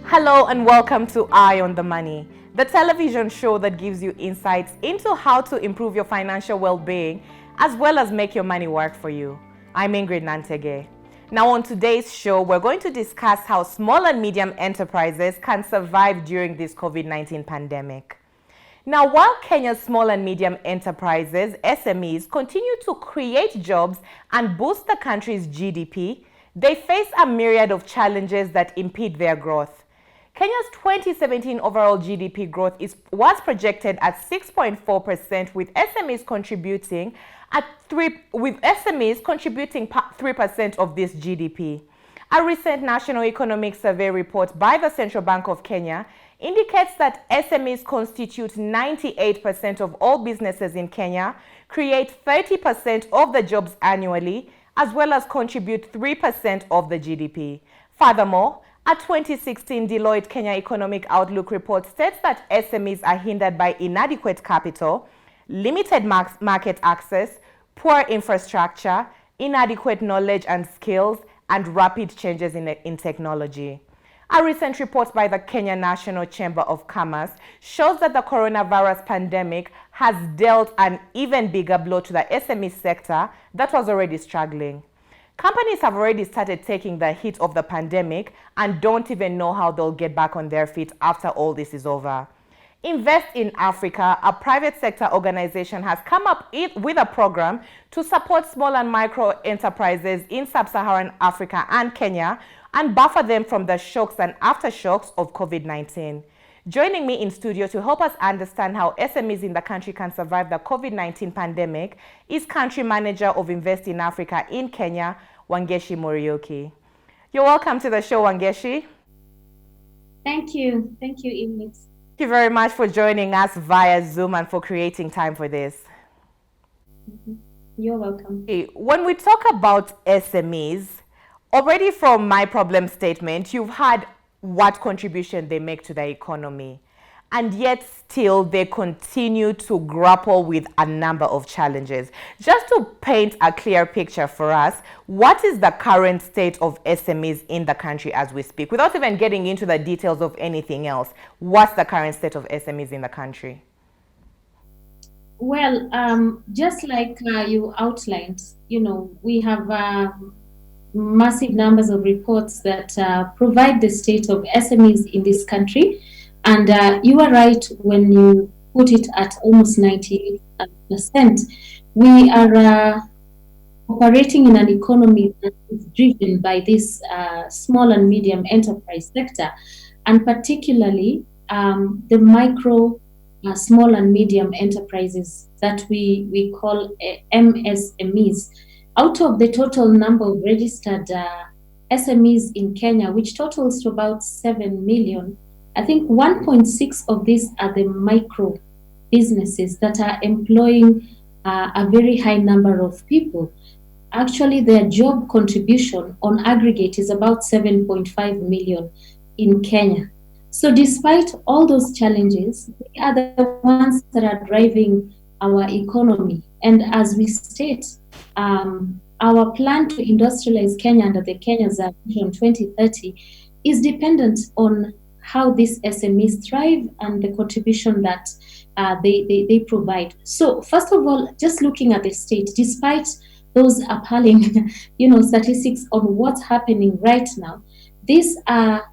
Hello and welcome to Eye on the Money, the television show that gives you insights into how to improve your financial well-being as well as make your money work for you. I'm Ingrid Nantege. Now on today's show, we're going to discuss how small and medium enterprises can survive during this COVID-19 pandemic. Now, while Kenya's small and medium enterprises, SMEs, continue to create jobs and boost the country's GDP, they face a myriad of challenges that impede their growth. Kenya's 2017 overall GDP growth was projected at 6.4%, with SMEs contributing 3% of this GDP. A recent National Economic Survey report by the Central Bank of Kenya indicates that SMEs constitute 98% of all businesses in Kenya, create 30% of the jobs annually, as well as contribute 3% of the GDP. Furthermore, a 2016 Deloitte Kenya Economic Outlook report states that SMEs are hindered by inadequate capital, limited market access, poor infrastructure, inadequate knowledge and skills, and rapid changes in technology. A recent report by the Kenya National Chamber of Commerce shows that the coronavirus pandemic has dealt an even bigger blow to the SME sector that was already struggling. Companies have already started taking the hit of the pandemic and don't even know how they'll get back on their feet after all this is over. Invest in Africa, a private sector organization, has come up with a program to support small and micro enterprises in sub-Saharan Africa and Kenya and buffer them from the shocks and aftershocks of COVID-19. Joining me in studio to help us understand how SMEs in the country can survive the COVID-19 pandemic is Country Manager of Invest in Africa in Kenya, Wangechi Muriuki. You're welcome to the show, Wangechi. Thank you. Thank you, Ingrid. Thank you very much for joining us via Zoom and for creating time for this. You're welcome. Okay, when we talk about SMEs, already from my problem statement, you've had what contribution they make to the economy, and yet still they continue to grapple with a number of challenges. Just to paint a clear picture for us, what is the current state of SMEs in the country as we speak? Without even getting into the details of anything else, what's the current state of SMEs in the country? Well, just like you outlined, we have massive numbers of reports that provide the state of SMEs in this country. And you are right when you put it at almost 98%. We are operating in an economy that is driven by this small and medium enterprise sector, and particularly the micro, small and medium enterprises that we call MSMEs. Out of the total number of registered SMEs in Kenya, which totals to about 7 million, I think 1.6 of these are the micro businesses that are employing a very high number of people. Actually, their job contribution on aggregate is about 7.5 million in Kenya. So despite all those challenges, we are the ones that are driving our economy. And as we state, our plan to industrialize Kenya under the Kenya's Vision 2030 is dependent on how these SMEs thrive and the contribution that they provide. So first of all, just looking at the state, despite those appalling statistics on what's happening right now, these are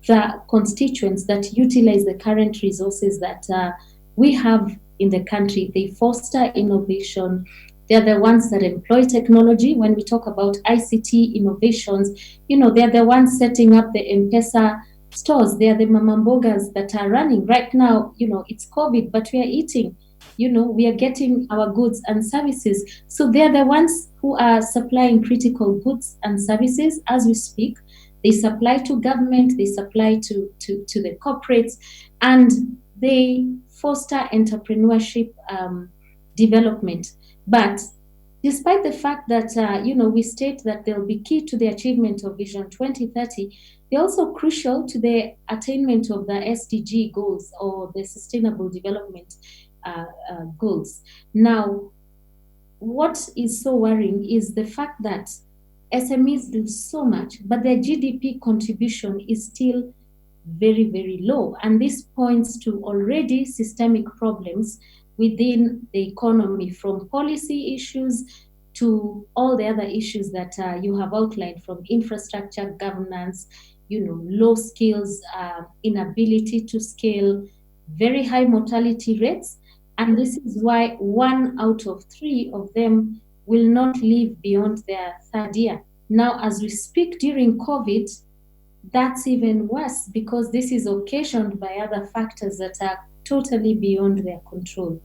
the constituents that utilize the current resources that we have in the country. They foster innovation. They're the ones that employ technology. When we talk about ICT innovations, they're the ones setting up the M-Pesa stores. They are the mamambogas that are running right now. It's COVID, but we are eating. We are getting our goods and services. So they're the ones who are supplying critical goods and services as we speak. They supply to government, they supply to the corporates, and they foster entrepreneurship development. But despite the fact that, we state that they'll be key to the achievement of Vision 2030, they're also crucial to the attainment of the SDG goals, or the Sustainable Development Goals. Now, what is so worrying is the fact that SMEs do so much, but their GDP contribution is still very, very low. And this points to already systemic problems within the economy, from policy issues to all the other issues that you have outlined, from infrastructure, governance, low skills, inability to scale, very high mortality rates. And this is why 1 out of 3 of them will not live beyond their third year. Now, as we speak during COVID, that's even worse, because this is occasioned by other factors that are totally beyond their control.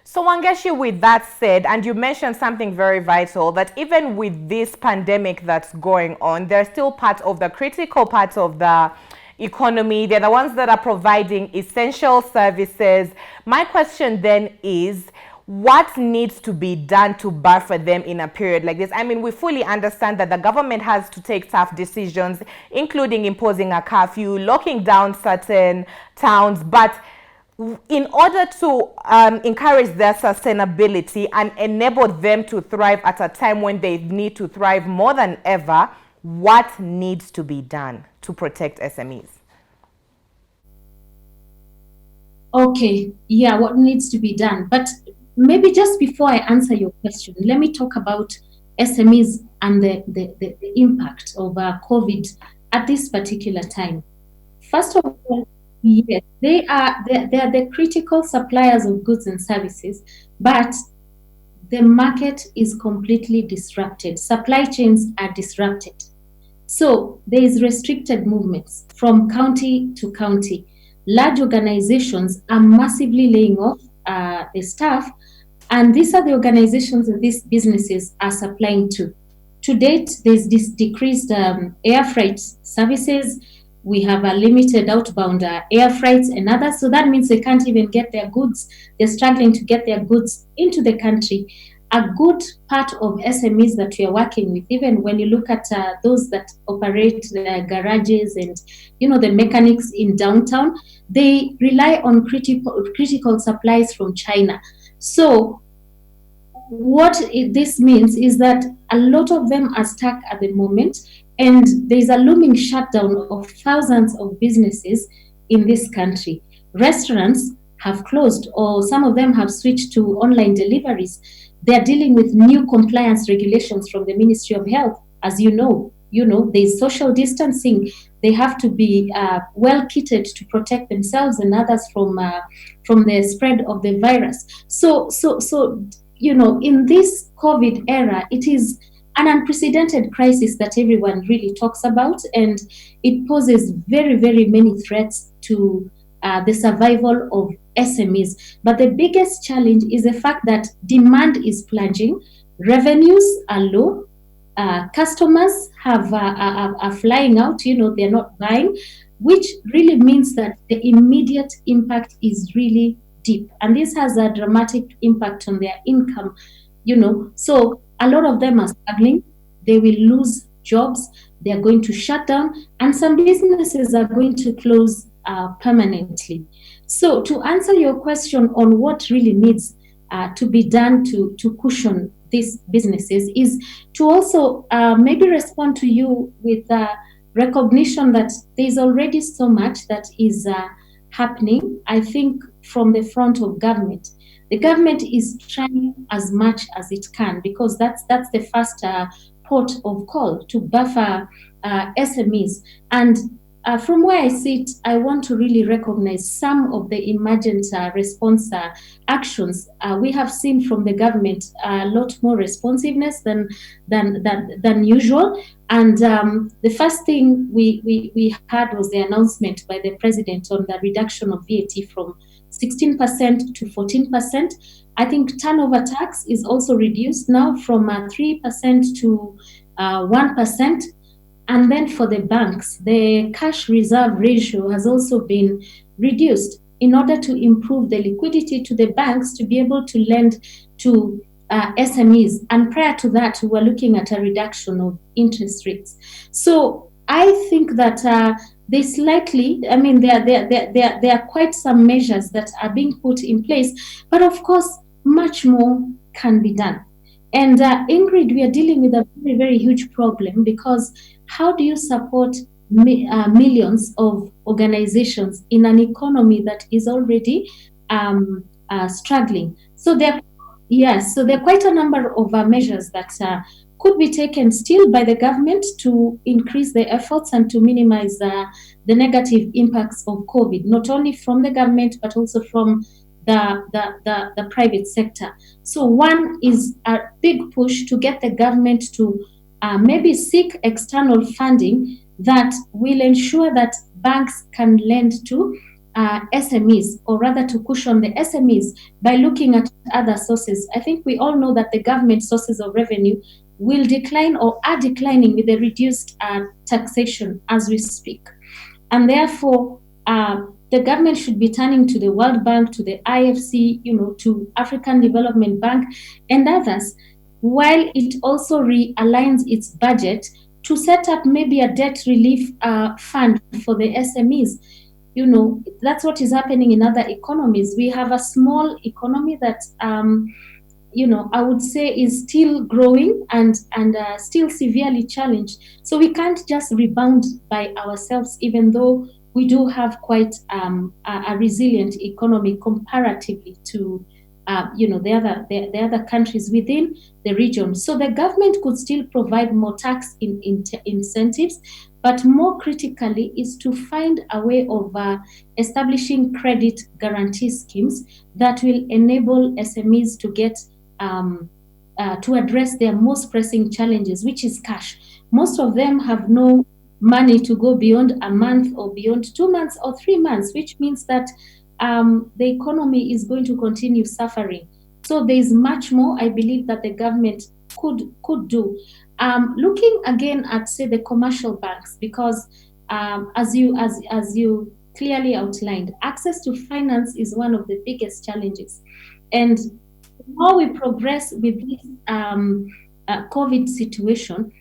So Wangechi, with that said, and you mentioned something very vital, that even with this pandemic that's going on, they're still part of the critical parts of the economy. They're the ones that are providing essential services. My question then is, what needs to be done to buffer them in a period like this? I mean, we fully understand that the government has to take tough decisions, including imposing a curfew, locking down certain towns, but in order to encourage their sustainability and enable them to thrive at a time when they need to thrive more than ever, what needs to be done to protect SMEs? Okay, yeah, what needs to be done? But maybe just before I answer your question, let me talk about SMEs and the impact of COVID at this particular time. First of all, yes, they are the critical suppliers of goods and services, but the market is completely disrupted. Supply chains are disrupted. So there is restricted movements from county to county. Large organizations are massively laying off the staff, and these are the organizations that these businesses are supplying to. To date, there's this decreased air freight services. We have a limited outbound air freights and others. So that means they can't even get their goods. They're struggling to get their goods into the country. A good part of SMEs that we are working with, even when you look at those that operate the garages and, the mechanics in downtown, they rely on critical supplies from China. So what this means is that a lot of them are stuck at the moment, and there's a looming shutdown of thousands of businesses in this country. Restaurants have closed, or some of them have switched to online deliveries. They're dealing with new compliance regulations from the Ministry of Health. As you know, there's social distancing. They have to be well kitted to protect themselves and others from the spread of the virus. So in this COVID era, it is an unprecedented crisis that everyone really talks about, and it poses very, very many threats to the survival of SMEs. But the biggest challenge is the fact that demand is plunging, revenues are low, customers are flying out, they're not buying, which really means that the immediate impact is really deep. And this has a dramatic impact on their income, So a lot of them are struggling. They will lose jobs. They are going to shut down, and some businesses are going to close permanently. So to answer your question on what really needs to be done to cushion these businesses, is to also maybe respond to you with recognition that there's already so much that is happening, I think, from the front of government. The government is trying as much as it can, because that's the first port of call to buffer SMEs. And from where I sit, I want to really recognize some of the emergent response actions. We have seen from the government a lot more responsiveness than usual. And the first thing we had was the announcement by the president on the reduction of VAT from 16% to 14%. I think turnover tax is also reduced now from 3% to 1%. And then for the banks, the cash reserve ratio has also been reduced in order to improve the liquidity to the banks to be able to lend to SMEs. And prior to that, we were looking at a reduction of interest rates. So I think that there are quite some measures that are being put in place, but of course, much more can be done. And Ingrid, we are dealing with a very, very huge problem, because how do you support millions of organizations in an economy that is already struggling. So there are quite a number of measures that could be taken still by the government to increase the efforts and to minimize the negative impacts of COVID, not only from the government but also from the private sector. So one is a big push to get the government to maybe seek external funding that will ensure that banks can lend to SMEs, or rather to cushion the SMEs by looking at other sources. I think we all know that the government sources of revenue will decline or are declining with the reduced taxation as we speak. And therefore, the government should be turning to the World Bank, to the IFC, to African Development Bank and others, while it also realigns its budget to set up maybe a debt relief fund for the SMEs. That's what is happening in other economies. We have a small economy that, I would say is still growing and still severely challenged. So we can't just rebound by ourselves, even though we do have quite a resilient economy comparatively to the other countries within the region. So the government could still provide more tax incentives, but more critically is to find a way of establishing credit guarantee schemes that will enable SMEs to get to address their most pressing challenges, which is cash. Most of them have no money to go beyond a month or beyond 2 months or 3 months, which means that the economy is going to continue suffering. So there is much more, I believe, that the government could do. Looking again at, say, the commercial banks, because as you clearly outlined, access to finance is one of the biggest challenges. And the more we progress with this COVID situation,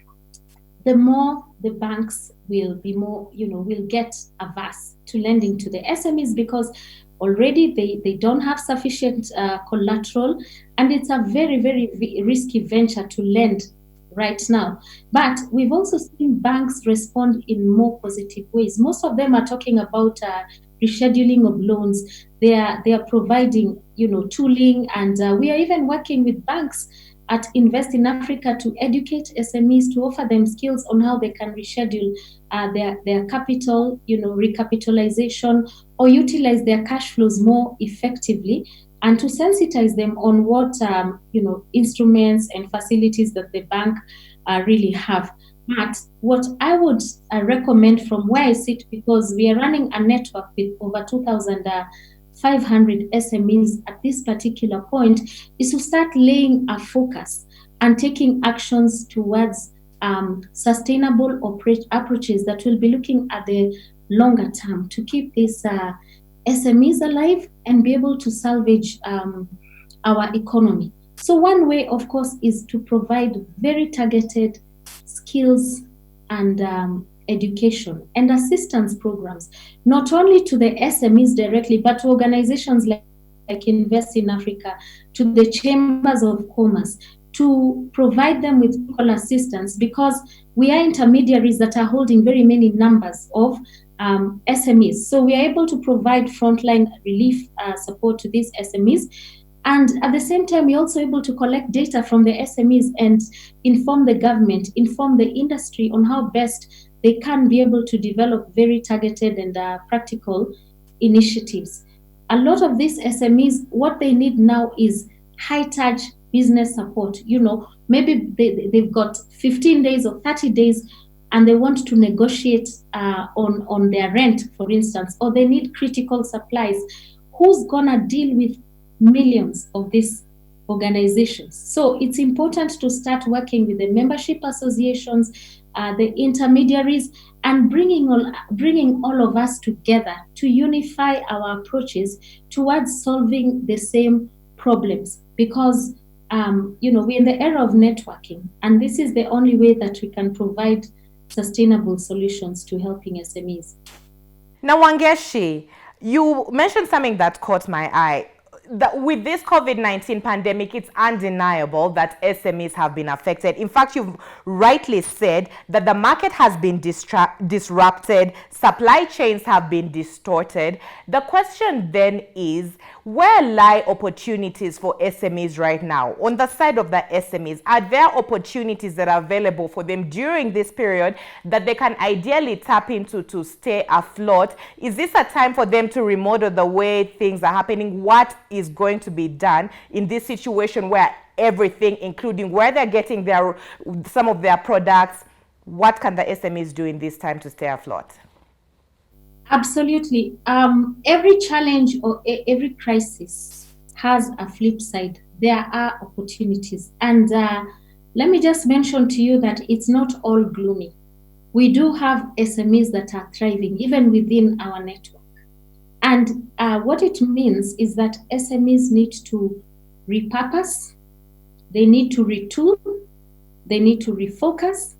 the more the banks will be more, will get averse to lending to the SMEs, because already they don't have sufficient collateral, and it's a very, very risky venture to lend right now. But we've also seen banks respond in more positive ways. Most of them are talking about rescheduling of loans. They are providing, tooling, and we are even working with banks at Invest in Africa to educate SMEs, to offer them skills on how they can reschedule their capital, recapitalization, or utilize their cash flows more effectively, and to sensitize them on what instruments and facilities that the bank really have. But what I would recommend from where I sit, because we are running a network with over 2,500 SMEs at this particular point, is to start laying a focus and taking actions towards sustainable approaches that will be looking at the longer term to keep these SMEs alive and be able to salvage our economy. So one way, of course, is to provide very targeted skills and education and assistance programs, not only to the SMEs directly, but to organizations like Invest in Africa, to the chambers of commerce, to provide them with local assistance, because we are intermediaries that are holding very many numbers of SMEs. So we are able to provide frontline relief support to these SMEs. And at the same time, we're also able to collect data from the SMEs and inform the government, inform the industry on how best they can be able to develop very targeted and practical initiatives. A lot of these SMEs, what they need now is high-touch business support. Maybe they've got 15 days or 30 days and they want to negotiate on their rent, for instance, or they need critical supplies. Who's gonna deal with millions of these organizations? So it's important to start working with the membership associations, the intermediaries, and bringing all of us together to unify our approaches towards solving the same problems, because we're in the era of networking, and this is the only way that we can provide sustainable solutions to helping SMEs. Now, Wangechi, you mentioned something that caught my eye. with this COVID-19 pandemic, it's undeniable that SMEs have been affected. In fact, you've rightly said that the market has been disrupted, supply chains have been distorted. The question then is, where lie opportunities for SMEs right now? On the side of the SMEs, are there opportunities that are available for them during this period that they can ideally tap into to stay afloat? Is this a time for them to remodel the way things are happening? What is going to be done in this situation where everything, including where they're getting some of their products, what can the SMEs do in this time to stay afloat? Absolutely. Every challenge or every crisis has a flip side. There are opportunities. And let me just mention to you that it's not all gloomy. We do have SMEs that are thriving, even within our network. And what it means is that SMEs need to repurpose, they need to retool, they need to refocus,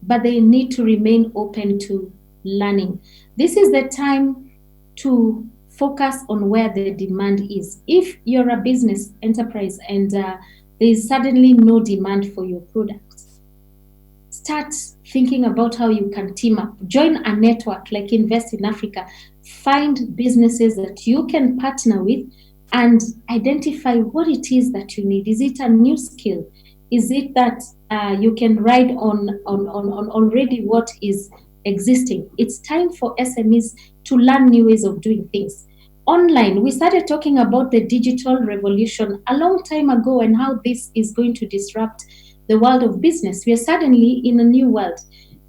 but they need to remain open to learning. This is the time to focus on where the demand is. If you're a business enterprise and there is suddenly no demand for your products, start thinking about how you can team up. Join a network like Invest in Africa. Find businesses that you can partner with and identify what it is that you need. Is it a new skill? Is it that you can ride on already what is existing? It's time for SMEs to learn new ways of doing things. Online, we started talking about the digital revolution a long time ago and how this is going to disrupt the world of business. We are suddenly in a new world.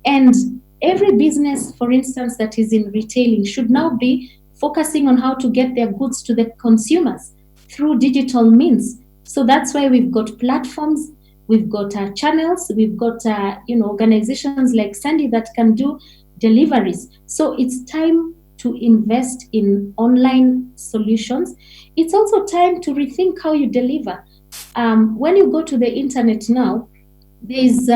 And every business, for instance, that is in retailing should now be focusing on how to get their goods to the consumers through digital means. So that's why we've got platforms, we've got channels, we've got organizations like Sandy that can do deliveries. So it's time to invest in online solutions. It's also time to rethink how you deliver. When you go to the internet now, there's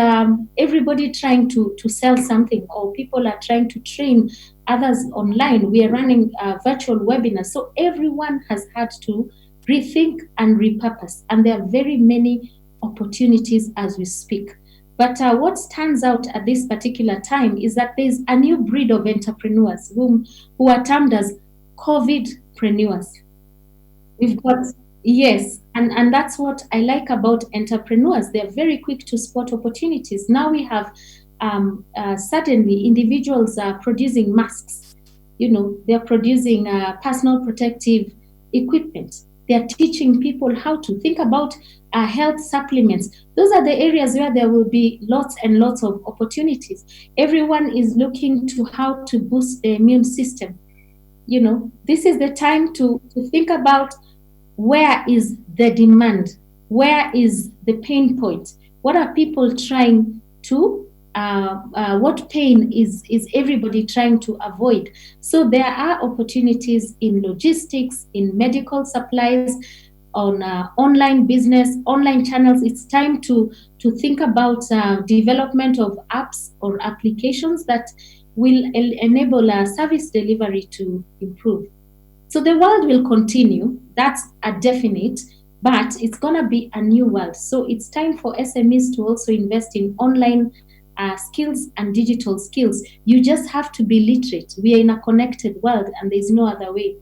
everybody trying to sell something, or people are trying to train others online. We are running virtual webinars. So everyone has had to rethink and repurpose. And there are very many opportunities as we speak. But what stands out at this particular time is that there's a new breed of entrepreneurs who are termed as COVID-preneurs. We've got, yes, and that's what I like about entrepreneurs. They're very quick to spot opportunities. Now we have suddenly individuals are producing masks. They're producing personal protective equipment. They're teaching people how to think about health supplements. Those are the areas where there will be lots and lots of opportunities. Everyone is looking to how to boost the immune system. This is the time to think about where is the demand, where is the pain point, what are people trying to what pain is everybody trying to avoid? So there are opportunities in logistics, in medical supplies, on online business, online channels. It's time to think about development of apps or applications that will enable service delivery to improve. So the world will continue, that's a definite, but it's going to be a new world. So it's time for SMEs to also invest in online skills and digital skills. You just have to be literate. We are in a connected world and there's no other way.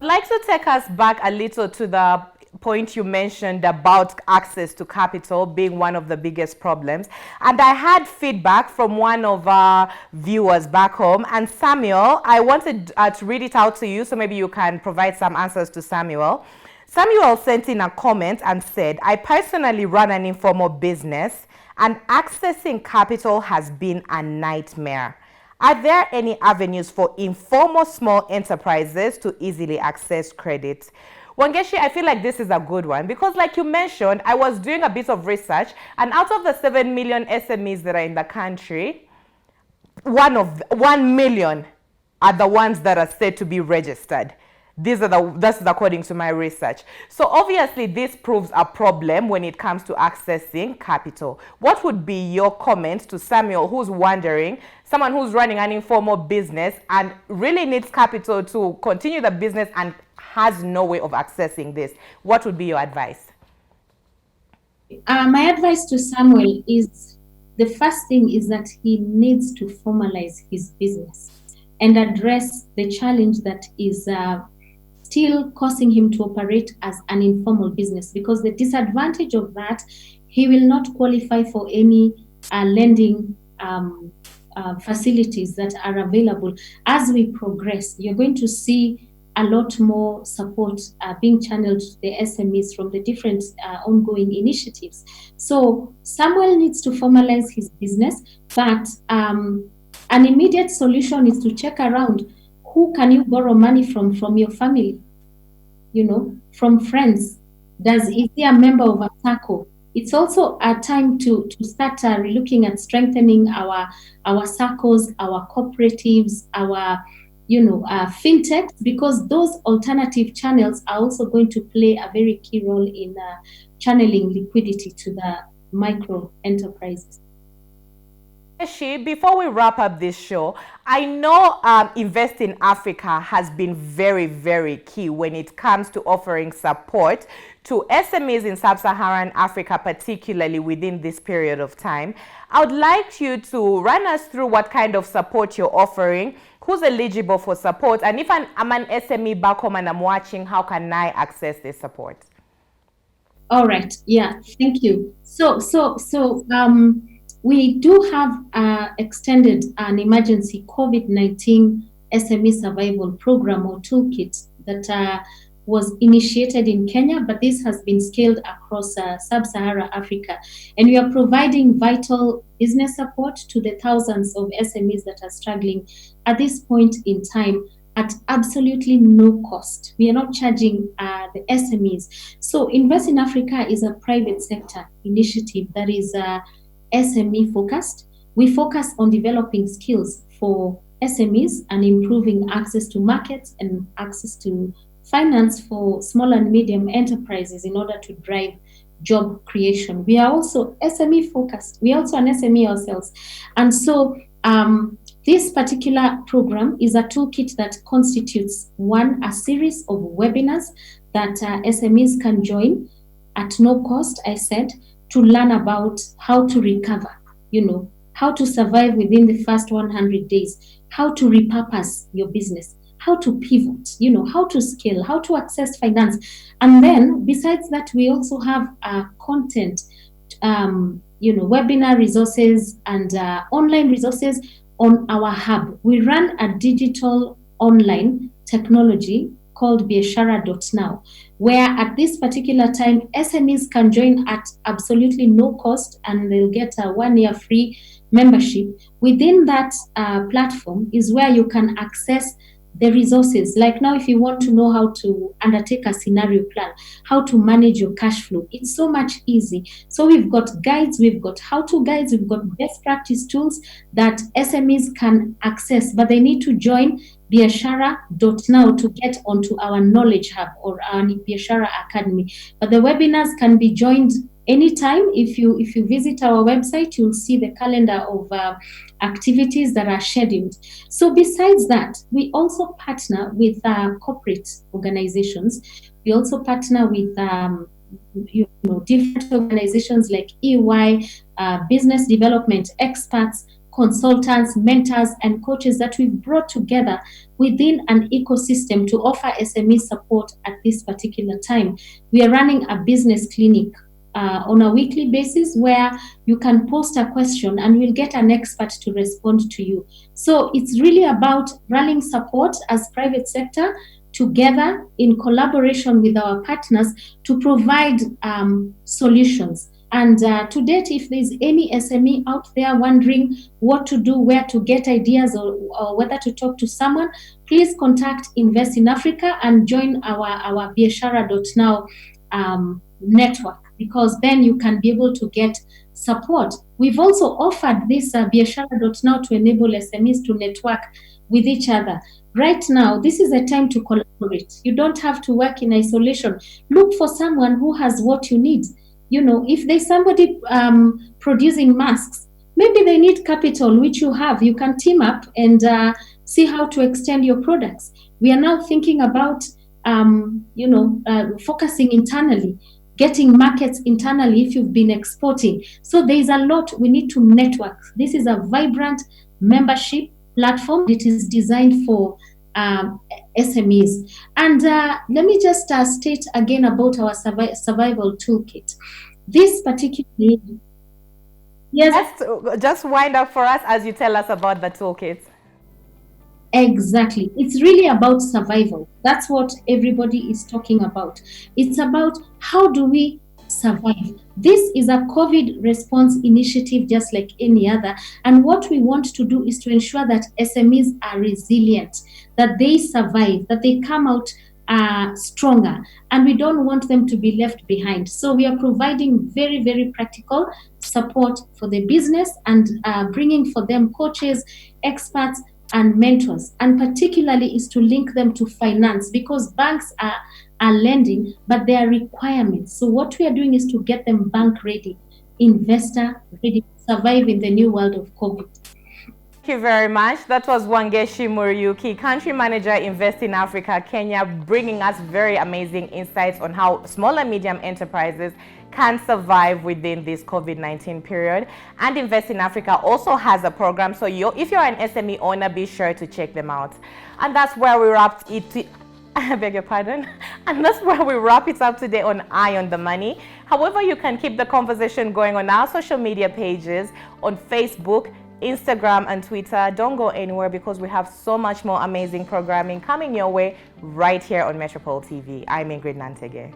I'd like to take us back a little to the point you mentioned about access to capital being one of the biggest problems. And I had feedback from one of our viewers back home. And Samuel, I wanted to read it out to you, so maybe you can provide some answers to Samuel. Samuel sent in a comment and said, I personally run an informal business and accessing capital has been a nightmare. Are there any avenues for informal small enterprises to easily access credit? Wangechi, I feel like this is a good one because like you mentioned, I was doing a bit of research and out of the 7 million SMEs that are in the country, 1 million are the ones that are said to be registered. This is according to my research. So obviously this proves a problem when it comes to accessing capital. What would be your comment to Samuel, who's wondering, someone who's running an informal business and really needs capital to continue the business and has no way of accessing this, what would be your advice? My advice to Samuel is, the first thing is that he needs to formalize his business and address the challenge that is still causing him to operate as an informal business, because the disadvantage of that, he will not qualify for any lending facilities that are available. As we progress, you're going to see a lot more support being channeled to the SMEs from the different ongoing initiatives. So Samuel needs to formalize his business, but an immediate solution is to check around, who can you borrow money from your family, from friends. Is he a member of a circle? It's also a time to start looking at strengthening our circles, our cooperatives, our fintech, because those alternative channels are also going to play a very key role in channeling liquidity to the micro enterprises. Before we wrap up this show, I know Invest in Africa has been very, very key when it comes to offering support to SMEs in sub-Saharan Africa, particularly within this period of time. I would like you to run us through what kind of support you're offering, who's eligible for support, and if I'm an SME back home and I'm watching, how can I access this support? All right. Yeah, thank you. So we do have extended an emergency COVID-19 SME survival program or toolkit that was initiated in Kenya, but this has been scaled across sub-Saharan Africa. And we are providing vital business support to the thousands of SMEs that are struggling at this point in time at absolutely no cost. We are not charging the SMEs. So Invest in Africa is a private sector initiative that is SME focused. We focus on developing skills for SMEs and improving access to markets and access to finance for small and medium enterprises in order to drive job creation. We are also SME focused. We are also an SME ourselves. And so this particular program is a toolkit that constitutes a series of webinars that SMEs can join at no cost, I said, to learn about how to recover, how to survive within the first 100 days, how to repurpose your business, how to pivot, how to scale, how to access finance. And then besides that, we also have content, webinar resources and online resources on our hub. We run a digital online technology called biashara.now, where at this particular time, SMEs can join at absolutely no cost and they'll get a 1-year free membership. Within that platform is where you can access the resources. Like now, if you want to know how to undertake a scenario plan, how to manage your cash flow, it's so much easy. So we've got guides, we've got how-to guides, we've got best practice tools that SMEs can access, but they need to join biashara.now to get onto our knowledge hub or our Biashara Academy. But the webinars can be joined anytime. If you visit our website, you'll see the calendar of activities that are scheduled. So besides that, we also partner with corporate organizations. We also partner with different organizations like EY, business development experts, consultants, mentors, and coaches that we've brought together within an ecosystem to offer SME support at this particular time. We are running a business clinic on a weekly basis where you can post a question and we'll get an expert to respond to you. So it's really about running support as private sector together in collaboration with our partners to provide solutions. And to date, if there's any SME out there wondering what to do, where to get ideas, or whether to talk to someone, please contact Invest in Africa and join our biashara.now network, because then you can be able to get support. We've also offered this biashara.now to enable SMEs to network with each other. Right now, this is a time to collaborate. You don't have to work in isolation. Look for someone who has what you need. If there's somebody producing masks, maybe they need capital, which you have. You can team up and see how to extend your products. We are now thinking about focusing internally, getting markets internally if you've been exporting. So there's a lot we need to network. This is a vibrant membership platform. It is designed for SMEs. And let me just state again about our survival toolkit. This particular, yes, Just wind up for us as you tell us about the toolkit. exactly. It's really about survival. That's what everybody is talking about. It's about how do we survive. This is a COVID response initiative, just like any other. And what we want to do is to ensure that SMEs are resilient, that they survive, that they come out stronger, and we don't want them to be left behind. So we are providing very, very practical support for the business and bringing for them coaches, experts, and mentors, and particularly is to link them to finance, because banks are lending, but there are requirements. So what we are doing is to get them bank ready, investor ready to survive in the new world of COVID. Thank you very much. That was Wangechi Muriuki, Country Manager, Invest in Africa, Kenya, bringing us very amazing insights on how small and medium enterprises can survive within this COVID-19 period. And Invest in Africa also has a program, so if you're an SME owner, be sure to check them out. And that's where we wrapped it. I beg your pardon. And that's where we wrap it up today on Eye on the Money. However, you can keep the conversation going on our social media pages on Facebook, Instagram, and Twitter. Don't go anywhere, because we have so much more amazing programming coming your way right here on Metropole TV. I'm Ingrid Nantege.